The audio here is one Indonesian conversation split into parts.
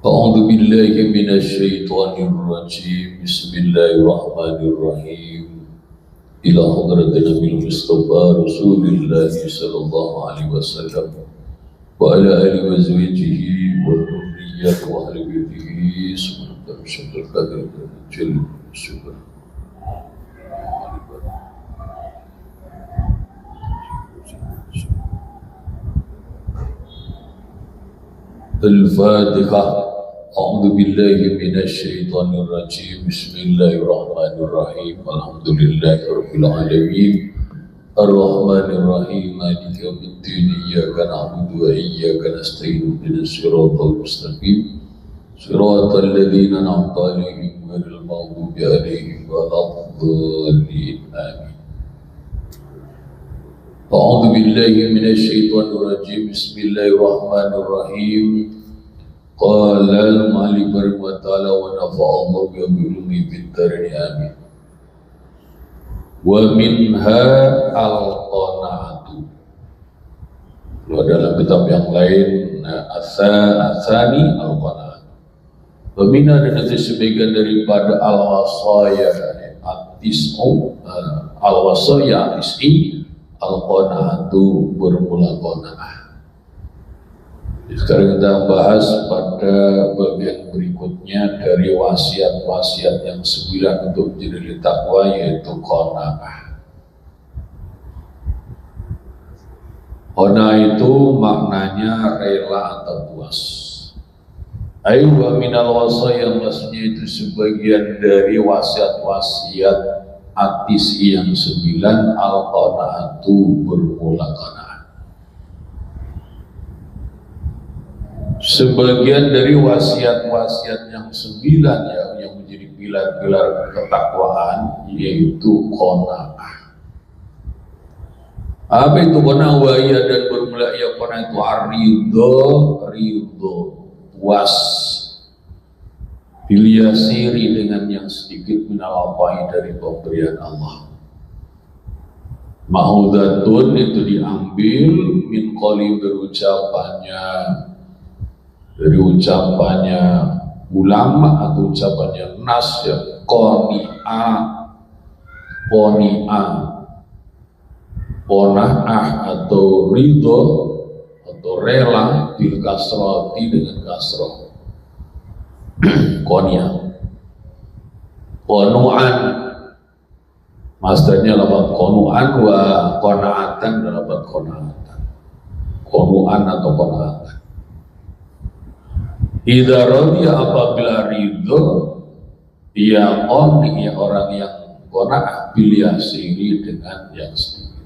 أعوذ بالله من الشيطان الرجيم بسم الله الرحمن الرحيم إلى حضرة النبي المصطفى رسول الله صلى الله عليه وسلم وعلى آله وزوجه وذريته وأهل بيته سبحانه وتعالى جل سبحانه. الفاتحة. أعوذ بالله من الشيطان الرجيم بسم الله الرحمن الرحيم الحمد لله رب العالمين الرحمن الرحيم مالك يوم الدين إياك نعبد وإياك نستعين اهدنا الصراط المستقيم صراط الذين أنعمت عليهم غير المغضوب عليهم ولا الضالين آمين. أعوذ بالله من الشيطان الرجيم بسم الله الرحمن الرحيم قال المالك رحمه وتعالى ونفع الله بعلومه في الدارين آمين. ومنها al-qanaatu. Dalam kitab yang lain asani al-qanaat. Peminah dan itu sebagian daripada al-wasaya at-tis'u al-wasaya at-tis'i al-qanaatu bermula qanaah. Sekarang kita bahas pada bagian berikutnya dari wasiat-wasiat yang 9 untuk menjadi takwa, yaitu qanaah. Qanaah itu maknanya rela atau puas. Wa minal wasaya, maksudnya itu sebagian dari wasiat-wasiat atis yang 9 al-qanaatu bermula qanaah. Sebagian dari wasiat-wasiat yang 9 ya, yang menjadi pilar-pilar ketakwaan, yaitu qanaah. Apa itu qanaah? Wahya dan bermula ya qanaah itu ridho, puas bilyasiri dengan yang sedikit minal atai dari pemberian Allah. Ma'udatun itu diambil min qali dari ucapannya ulama atau ucapannya nas, ya, qanaah atau ridho atau rela bil kasrati dengan kasrah. Qanu'an masternya dapat qanu'an wa qanaatan dapat qanaatan. Qanu'an atau qanaatan. Idza radiya, apabila ridho, ya qani, ya orang yang qanaah bil yasiri dengan yang sedikit.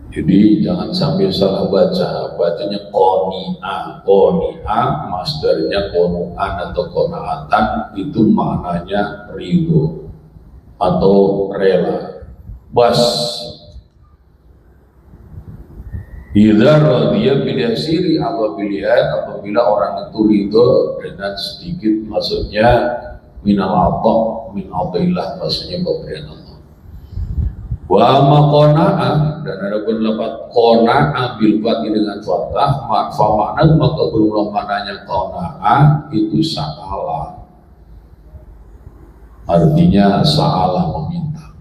Jadi jangan sampai salah baca, bacanya qani'ah, masdarnya qanu'an atau qanaatan, itu maknanya ridho atau rela. Bas idza radiya bil yasiri, apabila orang itu ridho dengan sedikit, maksudnya minal ata, min ataillah, maksudnya pemberian Allah. Wa amma qanaah, dan ada pun lafaz qanaah bil fathi dengan fathah, makna maka berulang maknanya qanaah itu sa'ala, artinya sa'ala meminta.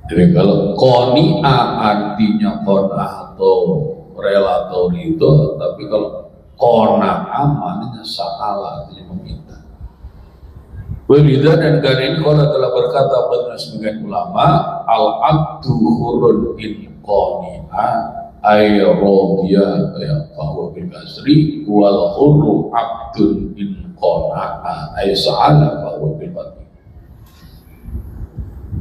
Jadi kalau qani'ah artinya qanaah atau rela atau ridho, tapi kalau qanaah maknanya sa'ala, artinya meminta. Walidha, dan karena ini kalau telah berkata pada sebagian ulama, al-abdu hurun in qani'ah ay radiya bahwa bil kasri, wal hurru abdun in qana'a ay sa'ala bahwa bil fathi.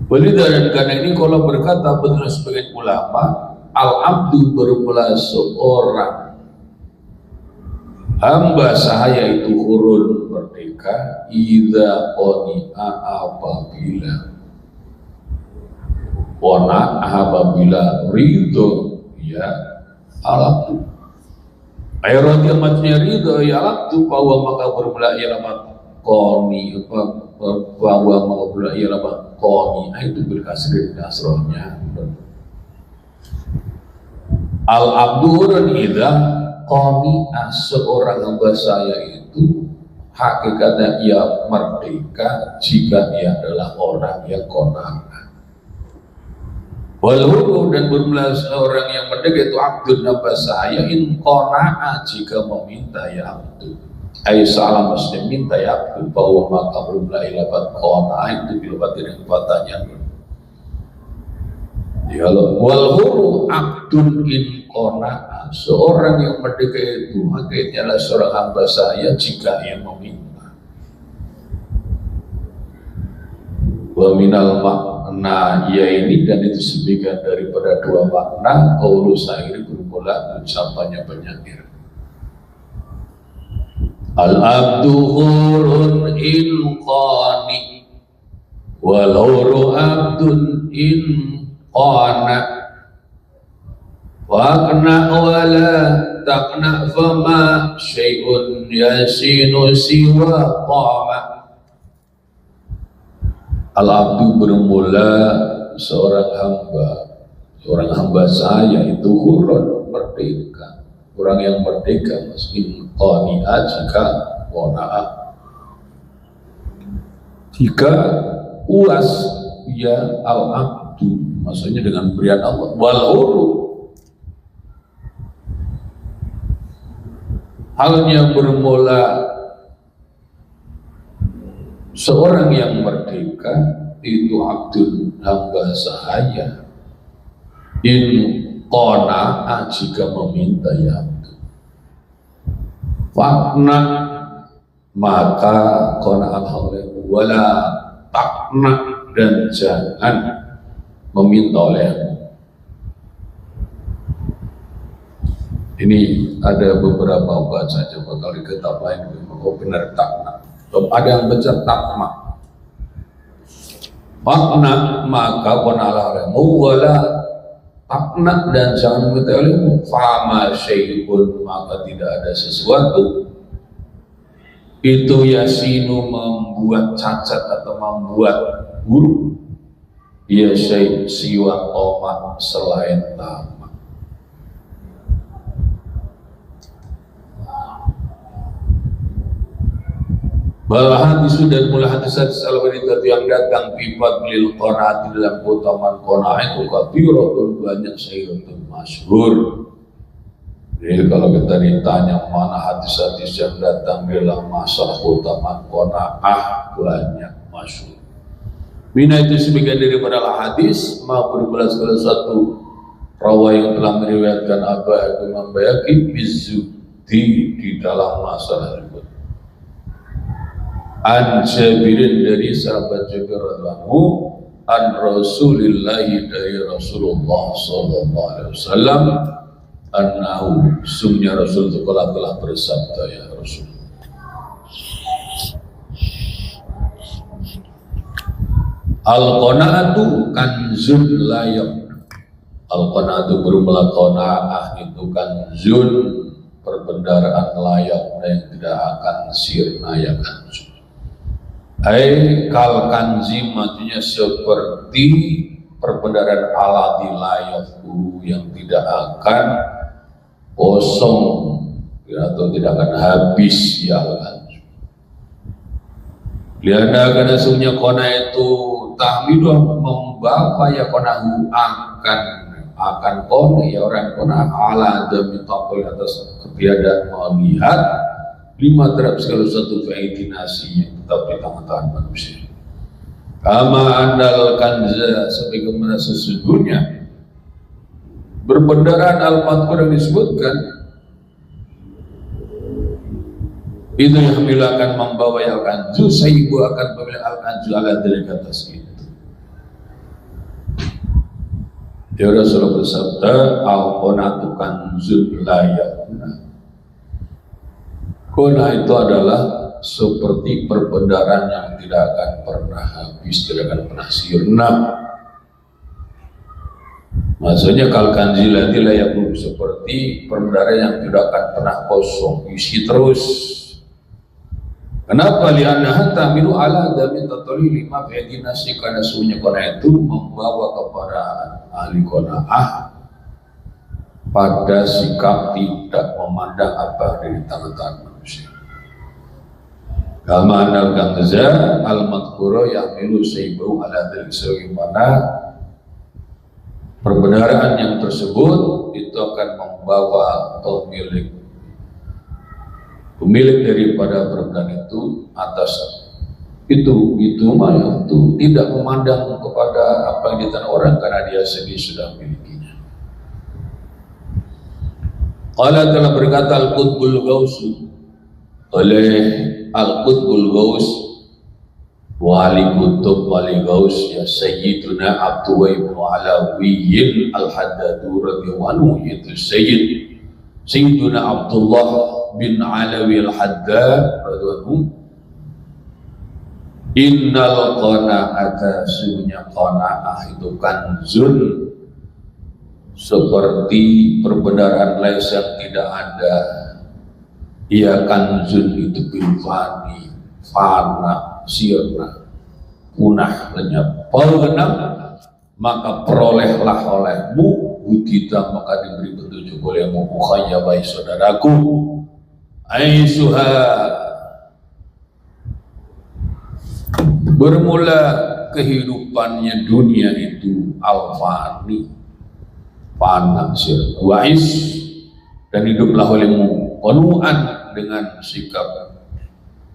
Walidha, dan karena ini kalau berkata benar sebagian ulama, al-abdu bermula seorang hamba sahaya itu hurun merdeka, idza qani'a apabila ridho, ya al-abdu ayat yang maksudnya ridho ya al-abdu, bahwa maka bermula ya lama qani, bahwa maka bermula ya lama qani'ah itu berkasri nasrohnya. Al-abdu hurun idza qani'ah, seorang hamba saya itu hakikatnya ia merdeka jika ia adalah orang yang qanaah. Wal huru, dan bermula seorang yang merdeka itu abdun, hamba saya, in qana'a, jika meminta ya abdun. Ay salam muslim minta ya abdun, bahwa maka bermula ilabat qana'a itu bilabat dengan fatanya. Ya Allah, wal huru abdun in qana'a, seorang yang merdeka itu hakikatnya adalah seorang hamba saya jika ia meminta. Wa minal makna ya ini, dan itu sebagian daripada dua makna qaulu syair, bermula ucapannya penyair. Al abdu hurun in qani, wal huru abdun in qana, waqna wala taqna, fama syai'un yasinu siwa qama. Al-abdu bermula seorang hamba saya itu hurun, merdeka, orang yang merdeka, meski qani'ah, jika qana'ah, jika uas ya al-abdu, maksudnya dengan berian Allah. Wal huru, halnya bermula seorang yang merdeka itu abdul, hamba sahaya, in qana'a, jika meminta ya abdul. Fakna, maka qana'al hawla, wala takna, dan jangan meminta olehmu. Ini ada beberapa baca, coba kalau di kitab lain kok benar takna. Ada yang baca takma. Fakna, maka qana'al hawla, wala takna, dan jangan meminta olehmu. Fama syai'un, maka tidak ada sesuatu itu yasinu, membuat cacat atau membuat buruk, ya syai' siwa qoma, selain tamak. Bahwa hadis dan mula hadis al-wanita yang datang pipat lil qanaat, dalam keutamaan qanaah itu kathiratun, banyak, syairun masyhur. Jadi kalau kita ditanya mana hadis-hadis yang datang dalam masalah keutamaan qanaah, banyak, masyhur. Mina itu sebagian daripada hadis, ma berbelas kali satu rawi yang telah meriwayatkan Imam Bayhaqi bizzuhdi, di dalam masalah itu. An Jabirin, dari sahabat Jabir radhiyallahu anhu, an Rasulillah, dari Rasulullah sallallahu alaihi wasallam, annahu, sungguhnya Rasul itu telah bersabda, ya Rasul, al-qanaatu kanzun la yafna. Al-qanaatu bermula qanaah itu kanzun, perbendaraan layak yang tidak akan sirna, ya kanzun. Hai kal kanzi, maksudnya seperti perbendaraan alati layak yang tidak akan kosong atau tidak akan habis, ya kanzun. Liana karena sungguhnya kona itu tahmidu, membawa ya konahu, akan kona, ya orang kona ala demi takul, atas ketiadaan melihat lima terhadap segala satu faidinasi yang tetap di tangan-tangan manusia. Kama andal kanza, sebagaimana sesungguhnya berbendaraan al-madkur yang disebutkan itu yang akan membawa al-kanzu, sahibu akan memilih al-kanzu ala dari atas itu. Ya Rasulullah bersabda, al-qanatu kanzun la yafna. Qana itu adalah seperti perbendaraan yang tidak akan pernah habis, tidak akan pernah sirna. Maksudnya kal kanzilati la yakun, seperti perbendaraan yang tidak akan pernah kosong, isi terus. Kenapa? Li'annaha tamilu ala adami tatoli lima fi'idinasi, karena sungguhnya qana itu membawa kepada ahli qanaah pada sikap tidak memandang apa dari tangan-tangan manusia. Kama anal kanza al-madhkura ya'milu sayyibu ala dhalik, sebagaimana perbenaran yang tersebut itu akan membawa pemilik daripada perbenaran itu atas itu tidak memandang kepada apa yang ditanam orang karena dia sendiri sudah memilikinya. Qala telah berkata Al-Qutbul Ghaus oleh Al-Qutbul Ghaus, wali kutub wali Ghaus ya Sayyiduna Abdullah ibn Alawiyyil Al-Haddadu radhiyallahu anhu, yaitu Sayyiduna Abdullah bin Alawi Al-Haddad radhiyallahu anhu. Innal qana'ata, sesungguhnya qana'ah itu kanzun, seperti perbendaharaan les yang tidak ada. Ia kanzun itu bilfani, fana, sirna, punah, lenyap. Falgenam, maka perolehlah olehmu, hudita, maka diberi petunjuk olehmu, mukhayyabai saudaraku, aisuha, bermula kehidupannya dunia itu al-fani, fana, sir, wa'is, dan hiduplah olehmu qanu'an, dengan sikap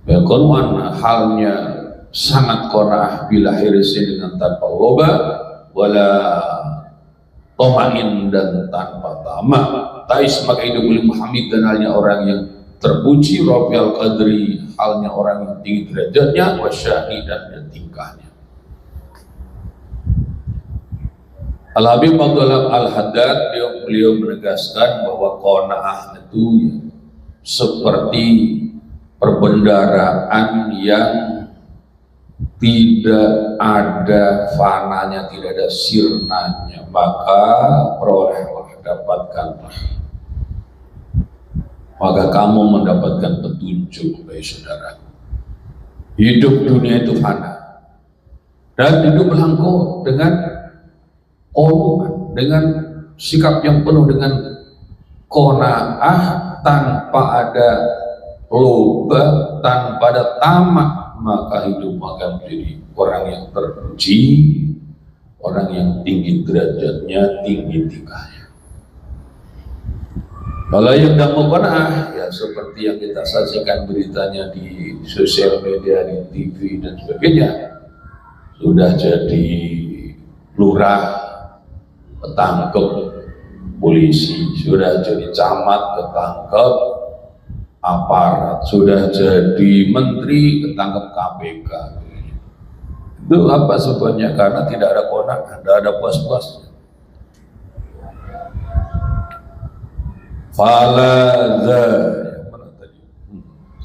qanu'an, halnya sangat qanaah bila hirsin, dengan tanpa loba, wala tomain, dan tanpa tamak. Tais, maka hidup oleh Muhammad, dan halnya orang yang terpuji, Rafi'al Qadri, halnya orang yang tinggi derajatnya, wasyani, dan tingkahnya. Al-Habib Abdullah Al-Haddad, beliau menegaskan bahwa qanaah itu seperti perbendaharaan yang tidak ada fananya, tidak ada sirnanya, maka perolehlah, dapatkanlah, maka kamu mendapatkan petunjuk, bagi saudara. Hidup dunia itu fana, dan hiduplah engkau dengan qanu'an, dengan sikap yang penuh dengan qanaah, tanpa ada loba, tanpa ada tamak, maka hidup akan menjadi orang yang terpuji, orang yang tinggi derajatnya, tinggi tingkahnya. Kalau yang tidak mau qanaah, ya seperti yang kita saksikan beritanya di sosial media, di TV dan sebagainya, sudah jadi lurah ketangkep polisi, sudah jadi camat ketangkep aparat, sudah jadi menteri ketangkep KPK. Itu apa sebabnya? Karena tidak ada qanaah, tidak ada puas-puasnya. Faladha,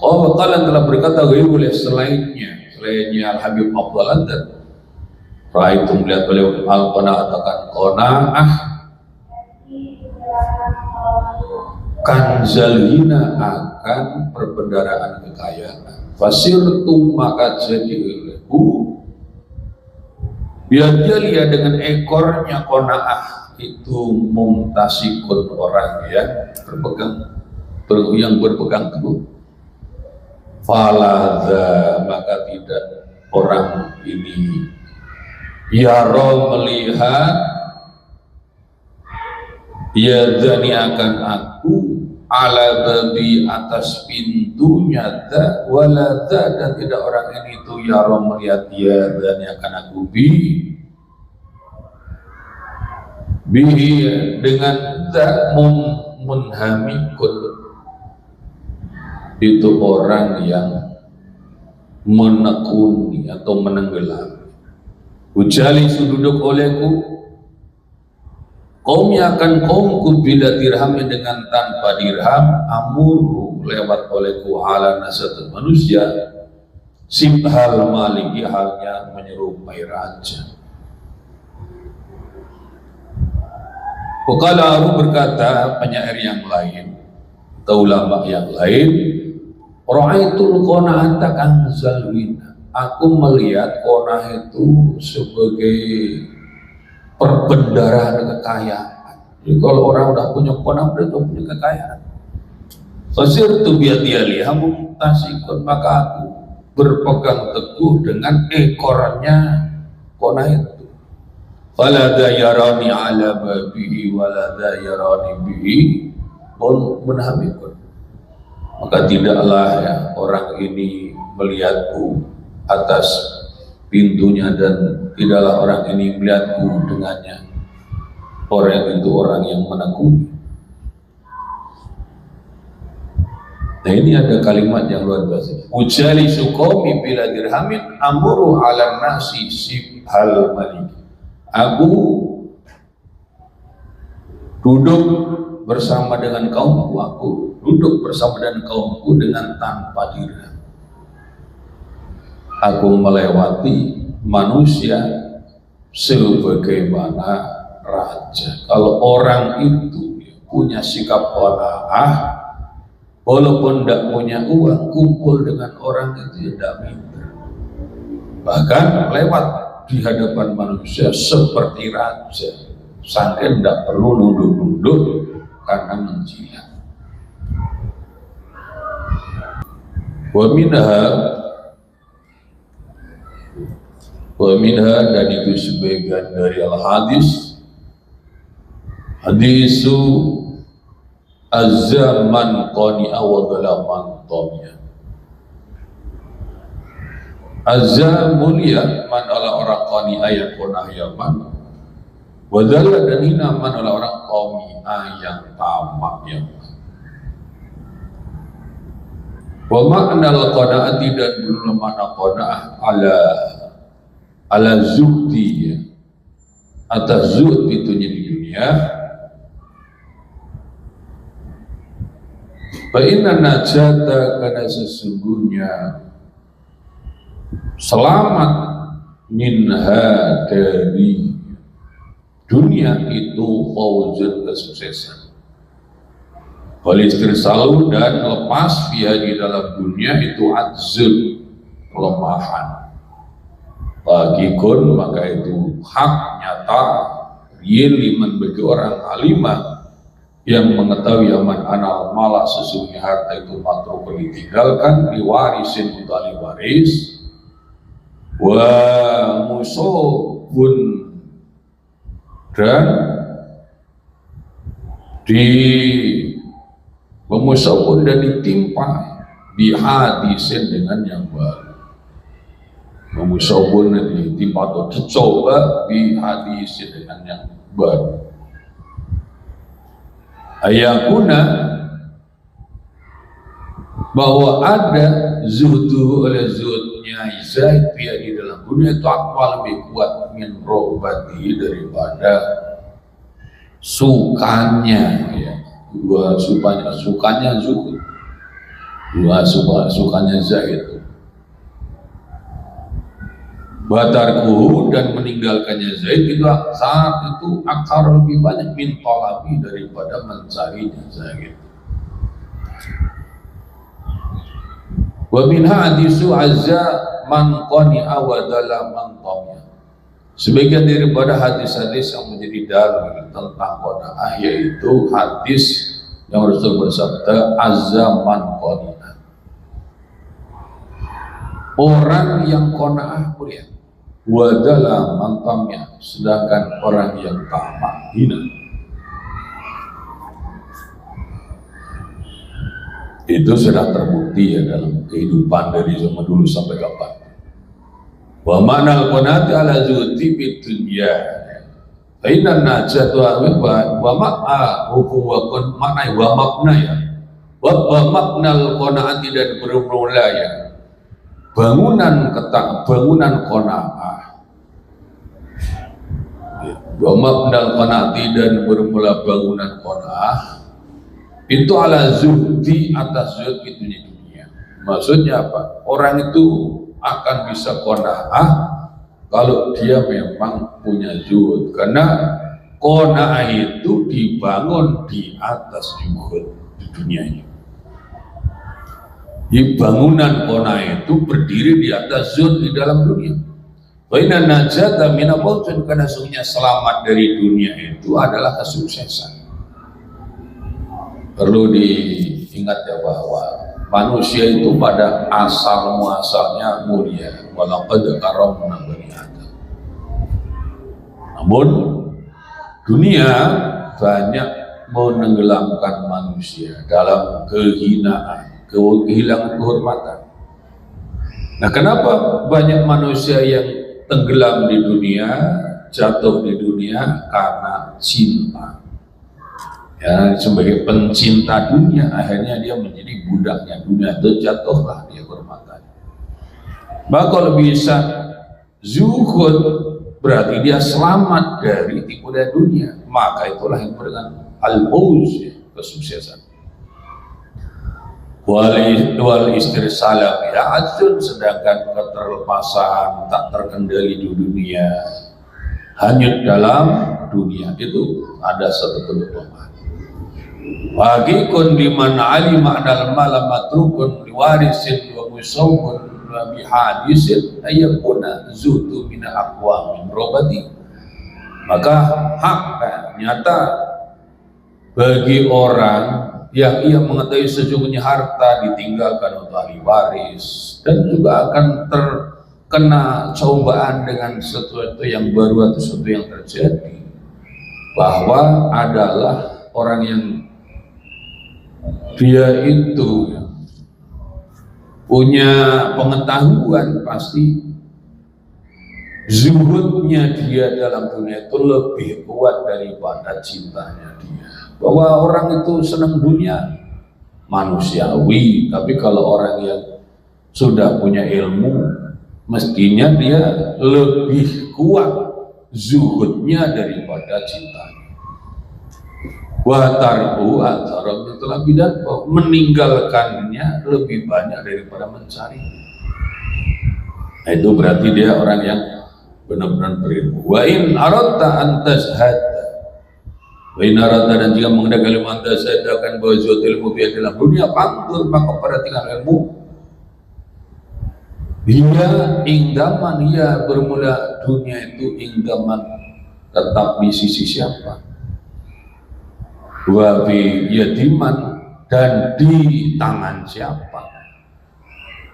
oh kalian telah berkata oleh selainnya Al-Habib Abdul Haddad, Ra'aitu, melihat beliau al-qanaah, akan qanaah kanzal hina, akan perbendaharaan kekayaan. Fasirtu, maka jadi olehku, biar dia lihat dengan ekornya qanaah itu, mumtasikun, orang yang berpegang teguh. Faladha, maka tidak orang ini yaro, melihat, yadhani, akan aku, ala babi, atas pintunya, waladha, dan tidak orang ini itu yaro, melihat, yadhani, akan aku, bihi, dengan munhamikun, itu orang yang menekuni atau menenggelam. Ujali, sududuk olehku, kaum yang akan kaumku bila dirhamnya, dengan tanpa dirham, amuru, lewat olehku, ala nasatut manusia, sibhal maliki, halnya menyerupai raja. Wakala Aru, berkata penyair yang lain atau ulama yang lain, ra'aitul qana'ata kanzal hina, aku melihat qanaah itu sebagai perbendaharaan kekayaan, Jadi kalau orang udah punya qanaah berarti punya kekayaan. Fasirtu biyadiyali hamu tasikun, maka aku berpegang teguh dengan ekornya qanaah itu. Fala dayarani ala babihi wala dayarani bihi pun menhamikun. Maka tidaklah ya orang ini melihatku atas pintunya dan tidaklah orang ini melihatku dengannya. Orang itu orang yang menekuni. Nah ini ada kalimat yang luar biasa. Ujali suqomi bila dirhamin amuru ala nasi sibhal malik. Aku duduk bersama dengan kaumku, aku duduk bersama dengan kaumku dengan tanpa dirham. Aku melewati manusia sebagaimana raja. Kalau orang itu punya sikap qanaah, walaupun tidak punya uang, kumpul dengan orang itu tidak minta. Bahkan lewat di hadapan manusia seperti raja, sampai tidak perlu nunduk-nunduk karena menjilat. Wa minha dan itu sebagian dari al-hadis. Hadisu az-zaman qani'a wa dhalaman tamiya. Azza mulia man ala orang qani'a yang qanah yaman, wa dhalla dan hina man ala orang qami'a yang tamak yaman. Wa ma'na al-qana'ati dan belum makna qana'ah ala zuhdi ya. Atas zuhd itunya di dunia. Fa'inna najata karena sesungguhnya selamat minha dari dunia itu fawzun kesuksesan. Walistirsalu dan lepas via di dalam dunia itu adzul kelemahan. Bagikun maka itu hak nyata real liman bagi orang alimah yang mengetahui aman anal malah sesungguhnya harta itu matruk ditinggalkan diwarisin utali waris wa musobun dan di memusobun dan ditimpa di hadisin dengan yang baru. Memusobun dan ditimpa atau dicoba di hadisin dengan yang baru. Ayakuna bahwa ada zuhdu oleh zuhudnya Zaid di dalam dunia itu akmal lebih kuat min robati daripada sukanya ya. Dua sukanya zuhud, dua sukanya Zaid. Batarku dan meninggalkannya Zaid itu saat itu akar lebih banyak min talabi daripada mencarinya Zaid. Wa min hadisu azza man qani'a wa dala man qamiya. Sebagian daripada hadis-hadis yang menjadi dalil tentang qanaah yaitu hadis yang Rasul bersabda azza man qani'a. Orang yang qanaah mulia, wadala mantamnya, sedangkan orang yang tamak hina. Itu sudah terbukti ya dalam kehidupan dari zaman dulu sampai kapan. Wa ma'nal qanaati ala zuhdi fid dunya. Fa inna najatu wa ma'a hukum wa kun makna wa makna ya. Wa maknal qanaati dan bermula ya. Bangunan qanaah. Wa mabnal qanaati dan bermula bangunan qanaah itu ala zuhdi atas zuhd itu di dunia. Maksudnya apa? Orang itu akan bisa qanaah kalau dia memang punya zuhud, karena qanaah itu dibangun di atas zuhud di dunia ini. Di bangunan qanaah itu berdiri di atas zuhud di dalam dunia. Wa inna najata min al-fawzin, karena sungguhnya selamat dari dunia itu adalah kesuksesan. Perlu diingat ya bahwa manusia itu pada asal muasalnya mulia, walaqad karamna bani Adam. Namun dunia banyak menenggelamkan manusia dalam kehinaan, kehilangan kehormatan. Nah, kenapa banyak manusia yang tenggelam di dunia, jatuh di dunia? Karena cinta. Ya, sebagai pencinta dunia, akhirnya dia menjadi budaknya dunia, terjatuhlah dia kehormatan. Maka kalau bisa zuhud, berarti dia selamat dari tipu daya dunia. Maka itulah yang berikan al-fawz, kesuksesan. Wal istirsalam ya azun, sedangkan keterlepasan tak terkendali di dunia, hanyut dalam dunia, itu ada satu bentuk kelemahan. Bagi kun liman alima anal mala matrukun liwarisin wa musawun wa bihadisin ayakuna zutu mina aqwa min robati. Maka hak nyata bagi orang yang ia mengetahui sesungguhnya harta ditinggalkan untuk ahli waris, dan juga akan terkena cobaan dengan sesuatu yang baru atau sesuatu yang terjadi, bahwa adalah orang yang dia itu punya pengetahuan, pasti zuhudnya dia dalam dunia itu lebih kuat daripada cintanya dia. Bahwa orang itu senang dunia manusiawi, tapi kalau orang yang sudah punya ilmu, mestinya dia lebih kuat zuhudnya daripada cintanya. Wa tarku atharam itulah bidan, meninggalkannya lebih banyak daripada mencari. Nah, itu berarti dia orang yang benar-benar berilmu. Wa in aradta an tashhad, wa in aradta, dan jika mengendak ilmu tashhad akan bahwa zuhud ilmu biar dalam dunia, pantul maka perhatikan ilmu. Hingga ingdaman, ia bermula dunia itu ingdaman tetap di sisi siapa? Wa bi yadiman, dan di tangan siapa?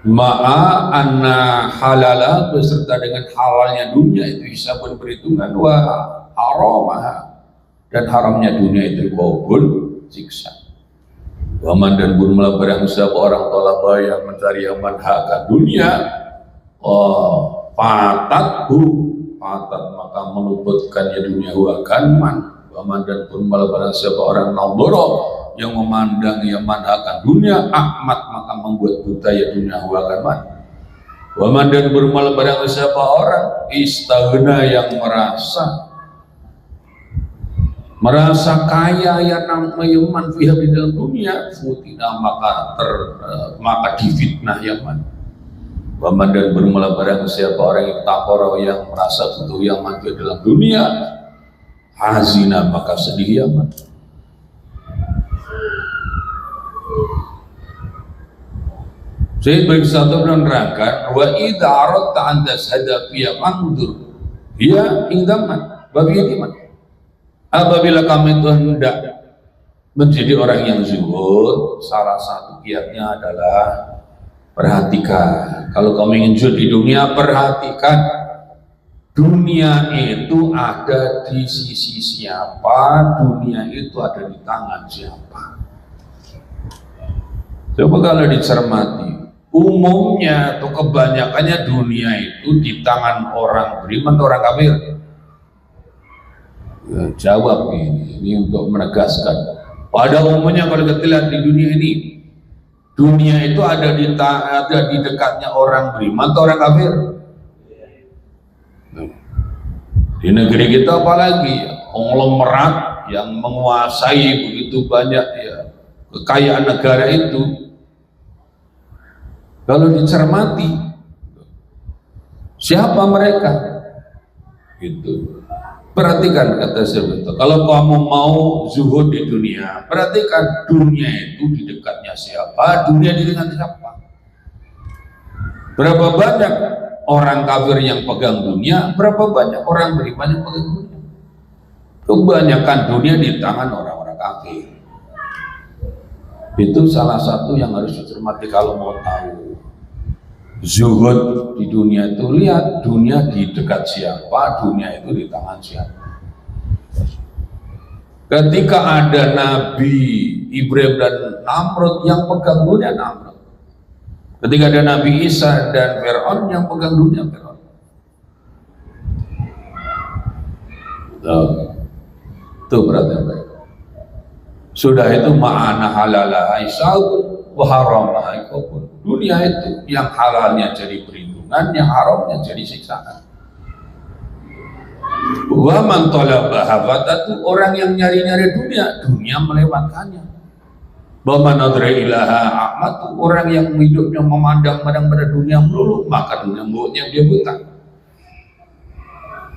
Ma'a anna halala, beserta dengan halalnya dunia itu hisabun perhitungan, wa haramah, dan haramnya dunia itu qabul, siksa. Waman, dan bermula barang siapa orang talaba yang mencari yang manhaka dunia, patat maka meluputkannya dunia akan man. Waman, dan bermula barang siapa orang nadhara yang memandang yang manhakan dunia, ahmad maka membuat buta ya dunia akan man. Waman, dan bermula barang siapa orang istaghna yang merasa kaya ya namanya man fiha di dalam dunia, futina maka difitnah ya man. Waman, dan bermula barang siapa orang yang takora yang merasa butuh yang man di dalam dunia, hazina maka sedih ya man. Saya bersatu menerangkan wa idza aradta an tashhada fi andur dia ingdaman bagi iman. Apabila kami itu hendak menjadi orang yang zuhud, salah satu kiatnya adalah perhatikan. Kalau kamu ingin zuhud di dunia, perhatikan dunia itu ada di sisi siapa, dunia itu ada di tangan siapa. Coba kalau dicermati, umumnya atau kebanyakannya dunia itu di tangan orang beriman atau orang kafir. Ya, jawab ini untuk menegaskan. Pada umumnya kalau kita lihat di dunia ini, dunia itu ada di dekatnya orang beriman atau orang kafir. Di negeri kita apalagi konglomerat yang menguasai begitu banyak ya kekayaan negara itu. Kalau dicermati, siapa mereka? Gitu. Perhatikan kata saya, kalau kamu mau zuhud di dunia, perhatikan dunia itu di dekatnya siapa, dunia di dekatnya siapa. Berapa banyak orang kafir yang pegang dunia, berapa banyak orang beriman yang pegang dunia. Kebanyakan dunia di tangan orang-orang kafir. Itu salah satu yang harus dicermati kalau mau tahu zuhud di dunia itu. Lihat dunia di dekat siapa, dunia itu di tangan siapa. Ketika ada Nabi Ibrahim dan Namrud, yang pegang dunia Namrud. Ketika ada Nabi Isa dan Fir'aun, yang pegang dunia Fir'aun. Itu berarti apa? Sudah itu ma'ana halala aisya'un wa haramah aikopun. Dunia itu yang halalnya jadi perlindungan, yang haramnya jadi siksaan. Wa man talabaha fatatu, orang yang nyari-nyari dunia, dunia melewatkannya. Wa man adra ilaha a'matu, orang yang hidupnya memandang-pandang pada dunia melulu, maka dunia membuatnya dia buta.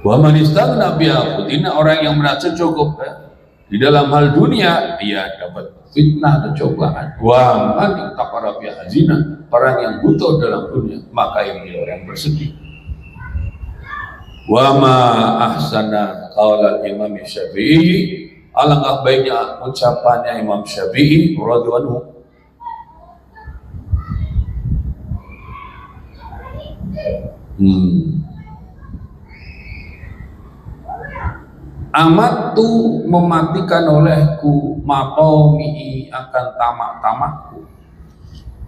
Wa man istaghna biha, orang yang merasa cukup di dalam hal dunia, ia dapat fitnah dan cobaan. Wa man taqara biha zina, orang yang butuh dalam dunia, maka ini orang bersedih. Wa ma ahsana qaulal Imam Syafi'i, alangkah baiknya ucapannya Imam Syafi'i radhiyallahu anhu. Amatu mematikan olehku maqami akan tamak-tamakku.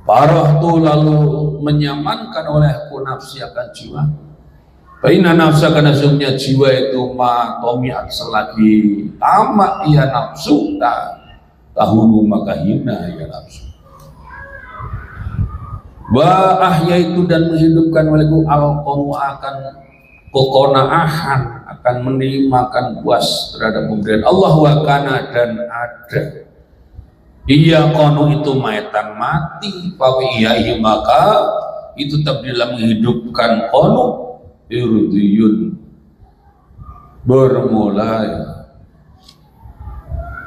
Parahtu lalu menyamankan olehku nafsi akan jiwa. Baina nafsa, karena sesungguhnya jiwa itu maqamiat selagi tamak ia nafsu tahunu maka hina ia nafsu. Wa ahya itu dan menghidupkan olehku al-qanu akan kekonaahan, akan menerima puas terhadap pemberian Allah. Wa kana dan ada iya kono itu maetan mati pawi iya maka itu tabdilah menghidupkan kono irdiyun bermula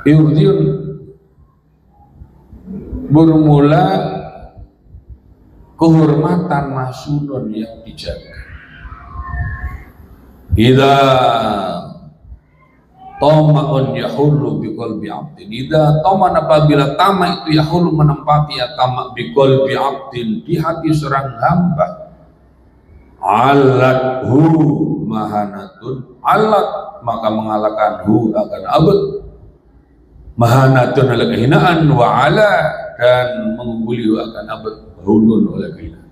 irdiyun bermula kehormatan masunun yang dijaga. Idza tama'un yahullu biqalbi 'abdin, idza taman, apabila tamak itu yahullu menempati ya tamak biqalbi 'abdin di hati seorang hamba, alathu mahanatun, alat maka mengalahkan hu akan abad, mahanatun oleh kehinaan, wa ala dan mengungguli akan abad hulun oleh kehinaan.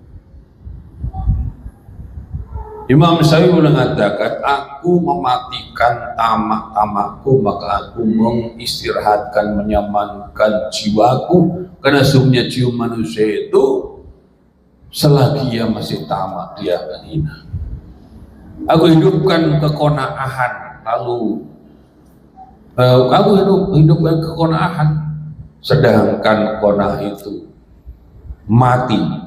Imam Syafi'i mengatakan, aku mematikan tamak-tamakku, maka aku mengistirahatkan, menyamankan jiwaku, karena sesungguhnya jiwa manusia itu selagi ia masih tamak dia akan hina. Aku hidupkan kekonaahan, lalu aku hidupkan kekonaahan, sedangkan konah itu mati.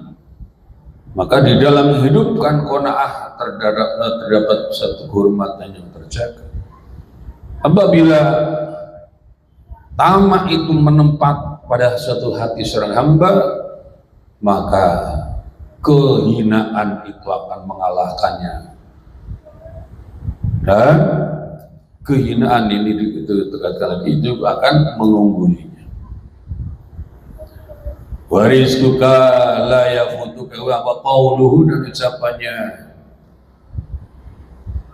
Maka di dalam menghidupkan qanaah terdapat satu kehormatan yang terjaga. Apabila tamak itu menempat pada suatu hati seorang hamba, maka kehinaan itu akan mengalahkannya, dan kehinaan ini dikatakan lagi itu akan mengunggulinya. Warizquka la yafutuka wa qauluhu, dan ucapannya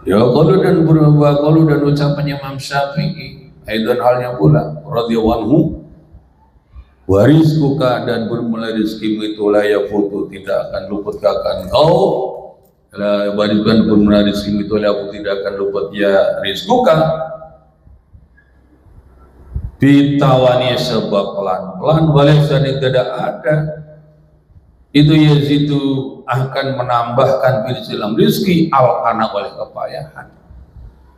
ya qaulu dan berubah qaulu dan ucapannya Imam Syafi'i aidan halnya pula radhiyallahu anhu, warizquka dan bermula rezekimu itu la yafutu tidak akan luput akan kau, la warizquka bermula rezekimu itu la yafutu tidak akan luput ya rizquka bitawani, sebab pelan-pelan walasan tidak ada itu yazidu akan menambahkan dalam rizki al-kana oleh kepayahan.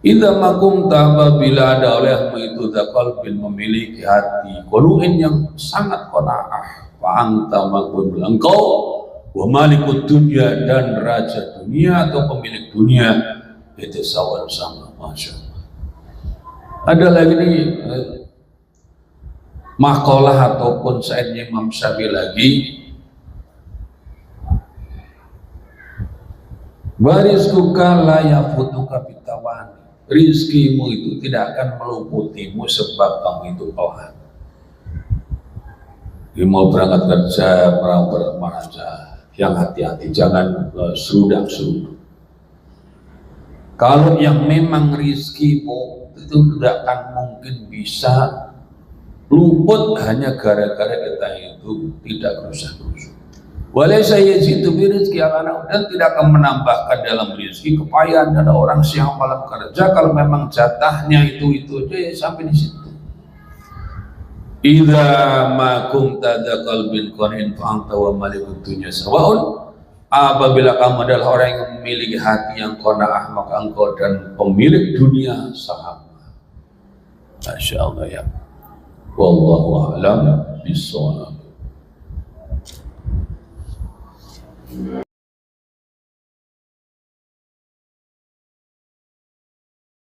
Idza makum taba bila ada olehmu itu zakal bin memiliki hati quluin yang sangat qanaah, fa anta makun engkau wa malikud dunya dan raja dunia atau pemilik dunia itu sawan sama. Masya Allah. Ada lagi nih makalah ataupun saidnya Imam Syafi'i lagi, warizquka la yafutuka bitawani, rizkimu itu tidak akan meluputimu sebab kamu itu pelan. mau berangkat kerja, berangkat kemana aja, yang hati-hati, jangan serudak-seruduk. Kalau yang memang rizkimu itu tidak akan mungkin bisa luput hanya gara-gara kita itu tidak kerusak-kerusuk. Boleh saya yazidu bi rizki ala, dan tidak akan menambahkan dalam rezeki kepayahan dari orang siang malam kerja kalau memang jatahnya itu aja ya sampai di situ. Idza ma kunta dza qalbin qanin fa anta wa malikud dunya sawaun. Apabila kamu adalah orang yang memiliki hati yang qanaah, maka engkau dan pemilik dunia sama. Masya Allah ya. Wallahu a'lam bishawab.